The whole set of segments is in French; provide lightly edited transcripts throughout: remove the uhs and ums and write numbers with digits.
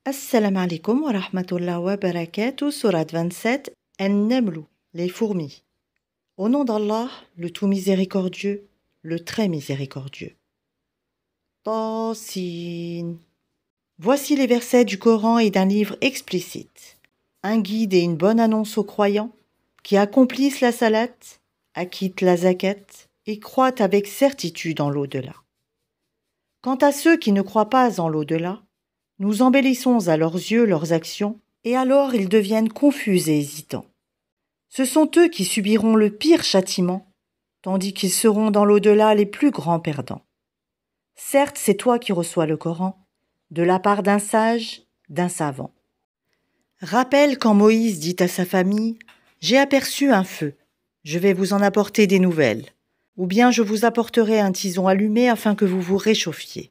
Assalamu alaikum wa rahmatullah wa barakatuh, sourate 27, An-Naml, les fourmis. Au nom d'Allah, le tout miséricordieux, le très miséricordieux. Tasin. Voici les versets du Coran et d'un livre explicite, un guide et une bonne annonce aux croyants qui accomplissent la salat, acquittent la zakat et croient avec certitude en l'au-delà. Quant à ceux qui ne croient pas en l'au-delà, nous embellissons à leurs yeux leurs actions, et alors ils deviennent confus et hésitants. Ce sont eux qui subiront le pire châtiment, tandis qu'ils seront dans l'au-delà les plus grands perdants. Certes, c'est toi qui reçois le Coran, de la part d'un sage, d'un savant. Rappelle quand Moïse dit à sa famille « J'ai aperçu un feu, je vais vous en apporter des nouvelles, ou bien je vous apporterai un tison allumé afin que vous vous réchauffiez. »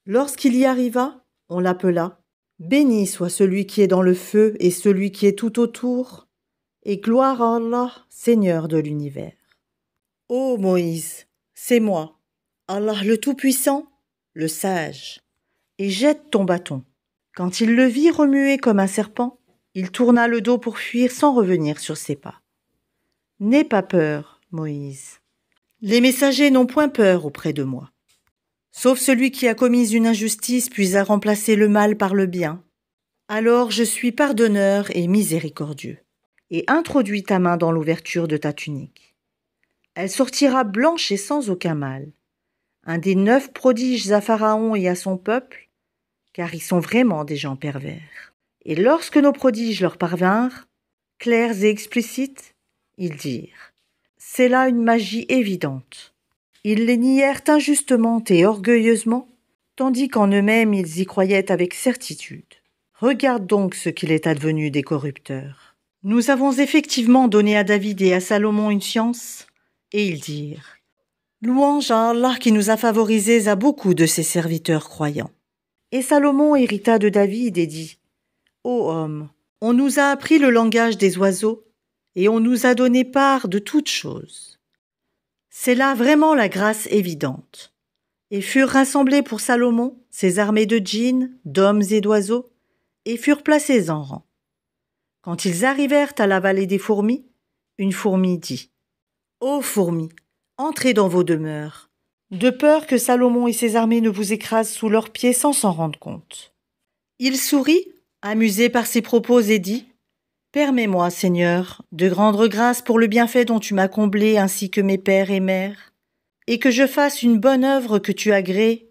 Lorsqu'il y arriva, on l'appela « Béni soit celui qui est dans le feu et celui qui est tout autour, et gloire à Allah, Seigneur de l'univers. » Ô Moïse, c'est moi, Allah le Tout-Puissant, le Sage, et jette ton bâton. Quand il le vit remuer comme un serpent, il tourna le dos pour fuir sans revenir sur ses pas. N'aie pas peur, Moïse. Les messagers n'ont point peur auprès de moi. Sauf celui qui a commis une injustice puis a remplacé le mal par le bien. Alors je suis pardonneur et miséricordieux. Et introduis ta main dans l'ouverture de ta tunique. Elle sortira blanche et sans aucun mal. Un des 9 prodiges à Pharaon et à son peuple, car ils sont vraiment des gens pervers. Et lorsque nos prodiges leur parvinrent, clairs et explicites, ils dirent « C'est là une magie évidente. » Ils les nièrent injustement et orgueilleusement, tandis qu'en eux-mêmes ils y croyaient avec certitude. Regarde donc ce qu'il est advenu des corrupteurs. Nous avons effectivement donné à David et à Salomon une science, et ils dirent « Louange à Allah qui nous a favorisés à beaucoup de ses serviteurs croyants. » Et Salomon hérita de David et dit « Ô homme, on nous a appris le langage des oiseaux, et on nous a donné part de toutes choses. » C'est là vraiment la grâce évidente. Et furent rassemblés pour Salomon ses armées de djinns, d'hommes et d'oiseaux, et furent placés en rang. Quand ils arrivèrent à la vallée des fourmis, une fourmi dit « Ô fourmis, entrez dans vos demeures, de peur que Salomon et ses armées ne vous écrasent sous leurs pieds sans s'en rendre compte. » Il sourit, amusé par ses propos, et dit « Permets-moi, Seigneur, de rendre grâce pour le bienfait dont tu m'as comblé ainsi que mes pères et mères, et que je fasse une bonne œuvre que tu agrées,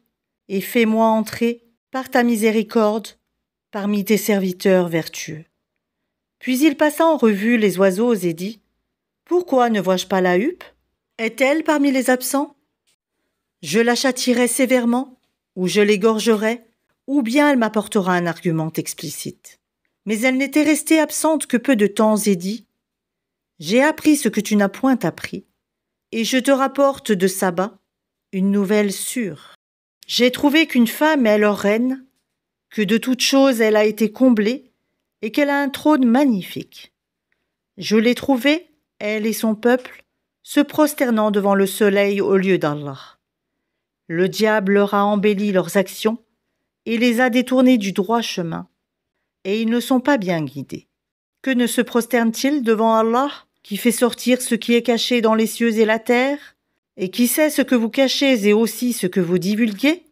et fais-moi entrer, par ta miséricorde, parmi tes serviteurs vertueux. » Puis il passa en revue les oiseaux et dit « Pourquoi ne vois-je pas la huppe? Est-elle parmi les absents? Je la châtierai sévèrement, ou je l'égorgerai, ou bien elle m'apportera un argument explicite. » Mais elle n'était restée absente que peu de temps et dit « J'ai appris ce que tu n'as point appris, et je te rapporte de Saba une nouvelle sûre. J'ai trouvé qu'une femme est leur reine, que de toutes choses elle a été comblée, et qu'elle a un trône magnifique. Je l'ai trouvée, elle et son peuple, se prosternant devant le soleil au lieu d'Allah. Le diable leur a embelli leurs actions et les a détournés du droit chemin, et ils ne sont pas bien guidés. Que ne se prosternent-ils devant Allah, qui fait sortir ce qui est caché dans les cieux et la terre, et qui sait ce que vous cachez et aussi ce que vous divulguez?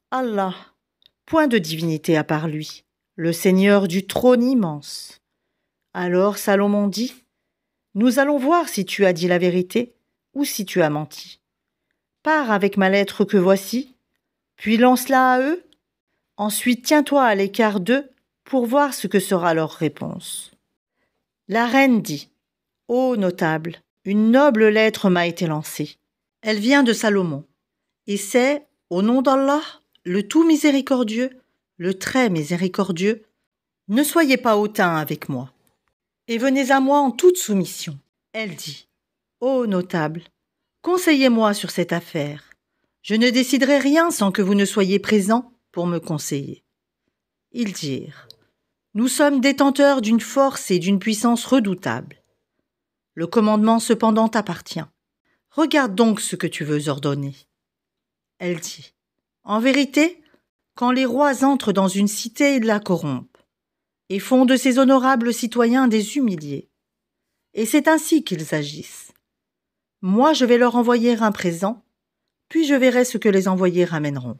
Allah, point de divinité à part lui, le Seigneur du trône immense. » Alors Salomon dit « Nous allons voir si tu as dit la vérité ou si tu as menti. Pars avec ma lettre que voici, puis lance-la à eux. Ensuite tiens-toi à l'écart d'eux pour voir ce que sera leur réponse. » La reine dit « Ô notable, une noble lettre m'a été lancée. Elle vient de Salomon, et c'est, au nom d'Allah, le tout miséricordieux, le très miséricordieux, ne soyez pas hautain avec moi, et venez à moi en toute soumission. » Elle dit « Ô notable, conseillez-moi sur cette affaire. Je ne déciderai rien sans que vous ne soyez présent pour me conseiller. » Ils dirent « Nous sommes détenteurs d'une force et d'une puissance redoutables. Le commandement cependant t'appartient. Regarde donc ce que tu veux ordonner. » Elle dit « En vérité, Quand les rois entrent dans une cité, ils la corrompent, et font de ces honorables citoyens des humiliés. Et c'est ainsi qu'ils agissent. Moi, je vais leur envoyer un présent, puis je verrai ce que les envoyés ramèneront.